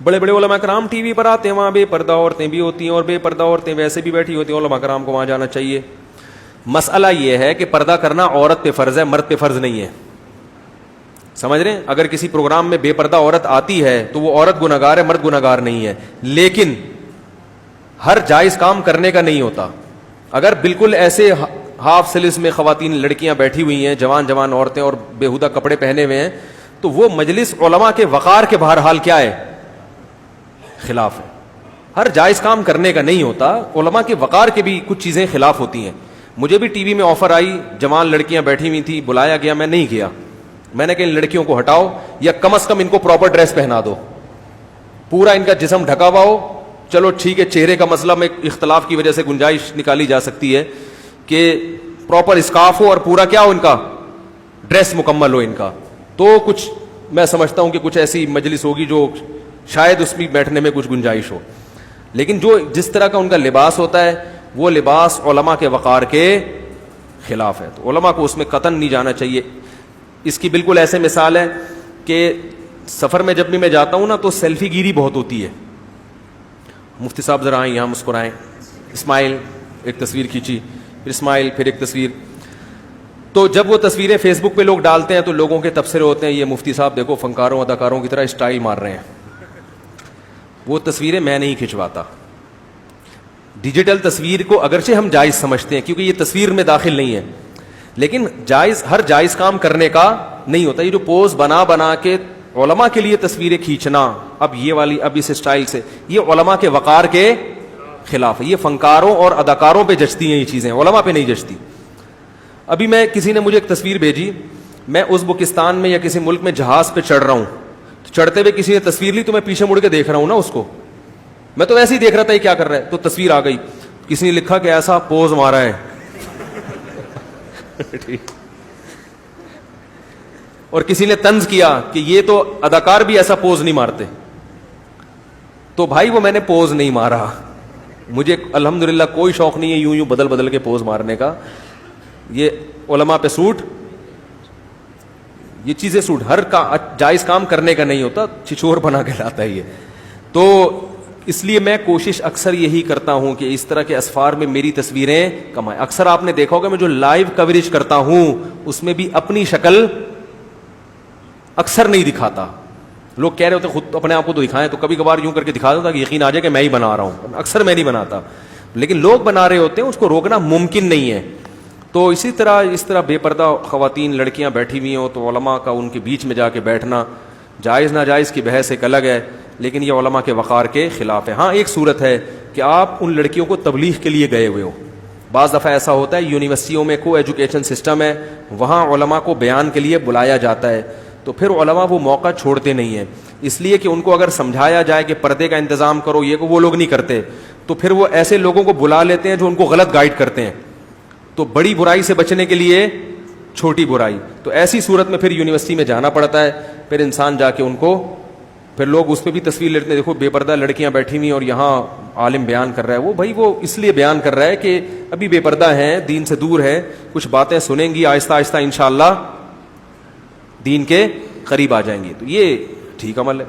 بڑے بڑے علماء کرام ٹی وی پر آتے ہیں, وہاں بے پردہ عورتیں بھی ہوتی ہیں اور بے پردہ عورتیں ویسے بھی بیٹھی ہوتی ہیں, علماء کرام کو وہاں جانا چاہیے. مسئلہ یہ ہے کہ پردہ کرنا عورت پہ فرض ہے, مرد پہ فرض نہیں ہے. سمجھ رہے ہیں؟ اگر کسی پروگرام میں بے پردہ عورت آتی ہے تو وہ عورت گناہگار ہے, مرد گناہگار نہیں ہے. لیکن ہر جائز کام کرنے کا نہیں ہوتا. اگر بالکل ایسے ہاف سلیس میں خواتین لڑکیاں بیٹھی ہوئی ہیں, جوان جوان عورتیں اور بےہودہ کپڑے پہنے ہوئے ہیں, تو وہ مجلس علماء کے وقار کے بہرحال کیا ہے, خلاف ہے. ہر جائز کام کرنے کا نہیں ہوتا, علماء کے وقار کے بھی کچھ چیزیں خلاف ہوتی ہیں. مجھے بھی ٹی وی میں آفر آئی, جوان لڑکیاں بیٹھی ہوئی تھی, بلایا گیا, میں نہیں گیا. میں نے کہا ان لڑکیوں کو ہٹاؤ یا کم از کم ان کو پراپر ڈریس پہنا دو, پورا ان کا جسم ڈھکا ہوا ہو. چلو ٹھیک ہے, چہرے کا مسئلہ میں اختلاف کی وجہ سے گنجائش نکالی جا سکتی ہے کہ پراپر اسکارف ہو اور پورا کیا ہو ان کا ڈریس مکمل ہو ان کا, تو کچھ میں سمجھتا ہوں کہ کچھ ایسی مجلس ہوگی جو شاید اس میں بیٹھنے میں کچھ گنجائش ہو. لیکن جو جس طرح کا ان کا لباس ہوتا ہے وہ لباس علماء کے وقار کے خلاف ہے, تو علماء کو اس میں قطعاً نہیں جانا چاہیے. اس کی بالکل ایسے مثال ہے کہ سفر میں جب بھی میں جاتا ہوں نا تو سیلفی گیری بہت ہوتی ہے. مفتی صاحب ذرا آئیں یہاں, مسکرائیں, اسمائل, ایک تصویر کھینچی, پھر اسمائل, پھر ایک تصویر. تو جب وہ تصویریں فیس بک پہ لوگ ڈالتے ہیں تو لوگوں کے تبصرے ہوتے ہیں, یہ مفتی صاحب دیکھو فنکاروں اداکاروں کی طرح اسٹائل مار رہے ہیں. وہ تصویریں میں نہیں کھنچواتا. ڈیجیٹل تصویر کو اگرچہ ہم جائز سمجھتے ہیں کیونکہ یہ تصویر میں داخل نہیں ہے, لیکن جائز ہر جائز کام کرنے کا نہیں ہوتا. یہ جو پوز بنا بنا کے علماء کے لیے تصویریں کھینچنا, اب یہ والی, اب اس اسٹائل سے, یہ علماء کے وقار کے خلاف ہے. یہ فنکاروں اور اداکاروں پہ جچتی ہیں یہ چیزیں, علماء پہ نہیں جچتی. ابھی میں کسی نے مجھے ایک تصویر بھیجی, میں ازبکستان میں یا کسی ملک میں جہاز پہ چڑھ رہا ہوں, چڑھتے ہوئے کسی نے تصویر لی تو میں پیچھے مڑ کے دیکھ رہا ہوں نا اس کو, میں تو ویسے ہی دیکھ رہا تھا یہ کیا کر رہا ہے, تو تصویر آ گئی, کسی نے لکھا کہ ایسا پوز مارا ہے. اور کسی نے طنز کیا کہ یہ تو اداکار بھی ایسا پوز نہیں مارتے. تو بھائی وہ میں نے پوز نہیں مارا, مجھے الحمدللہ کوئی شوق نہیں ہے یوں بدل بدل کے پوز مارنے کا. یہ علماء پہ سوٹ, یہ چیزیں سوٹ, ہر کا جائز کام کرنے کا نہیں ہوتا, چھچور بنا کے لاتا ہے یہ. تو اس لیے میں کوشش اکثر یہی کرتا ہوں کہ اس طرح کے اسفار میں میری تصویریں کم آئیں. اکثر آپ نے دیکھا ہوگا میں جو لائیو کوریج کرتا ہوں اس میں بھی اپنی شکل اکثر نہیں دکھاتا. لوگ کہہ رہے ہوتے خود اپنے آپ کو تو دکھائیں, تو کبھی کبھار یوں کر کے دکھا دیتا کہ یقین آ جائے کہ میں ہی بنا رہا ہوں. اکثر میں نہیں بناتا, لیکن لوگ بنا رہے ہوتے ہیں, اس کو روکنا ممکن نہیں ہے. تو اسی طرح اس طرح بے پردہ خواتین لڑکیاں بیٹھی ہوئی ہوں تو علماء کا ان کے بیچ میں جا کے بیٹھنا جائز ناجائز کی بحث ایک الگ ہے, لیکن یہ علماء کے وقار کے خلاف ہے. ہاں ایک صورت ہے کہ آپ ان لڑکیوں کو تبلیغ کے لیے گئے ہوئے ہو. بعض دفعہ ایسا ہوتا ہے یونیورسٹیوں میں کو ایجوکیشن سسٹم ہے, وہاں علماء کو بیان کے لیے بلایا جاتا ہے, تو پھر علماء وہ موقع چھوڑتے نہیں ہیں, اس لیے کہ ان کو اگر سمجھایا جائے کہ پردے کا انتظام کرو, یہ کو وہ لوگ نہیں کرتے, تو پھر وہ ایسے لوگوں کو بلا لیتے ہیں جو ان کو غلط گائیڈ کرتے ہیں. تو بڑی برائی سے بچنے کے لیے چھوٹی برائی, تو ایسی صورت میں پھر یونیورسٹی میں جانا پڑتا ہے. پھر انسان جا کے ان کو, پھر لوگ اس پہ بھی تصویر لیتے ہیں, دیکھو بے پردہ لڑکیاں بیٹھی ہوئی اور یہاں عالم بیان کر رہا ہے. وہ بھائی وہ اس لیے بیان کر رہا ہے کہ ابھی بے پردہ ہیں, دین سے دور ہے, کچھ باتیں سنیں گی, آہستہ آہستہ انشاءاللہ دین کے قریب آ جائیں گی. تو یہ ٹھیک عمل ہے.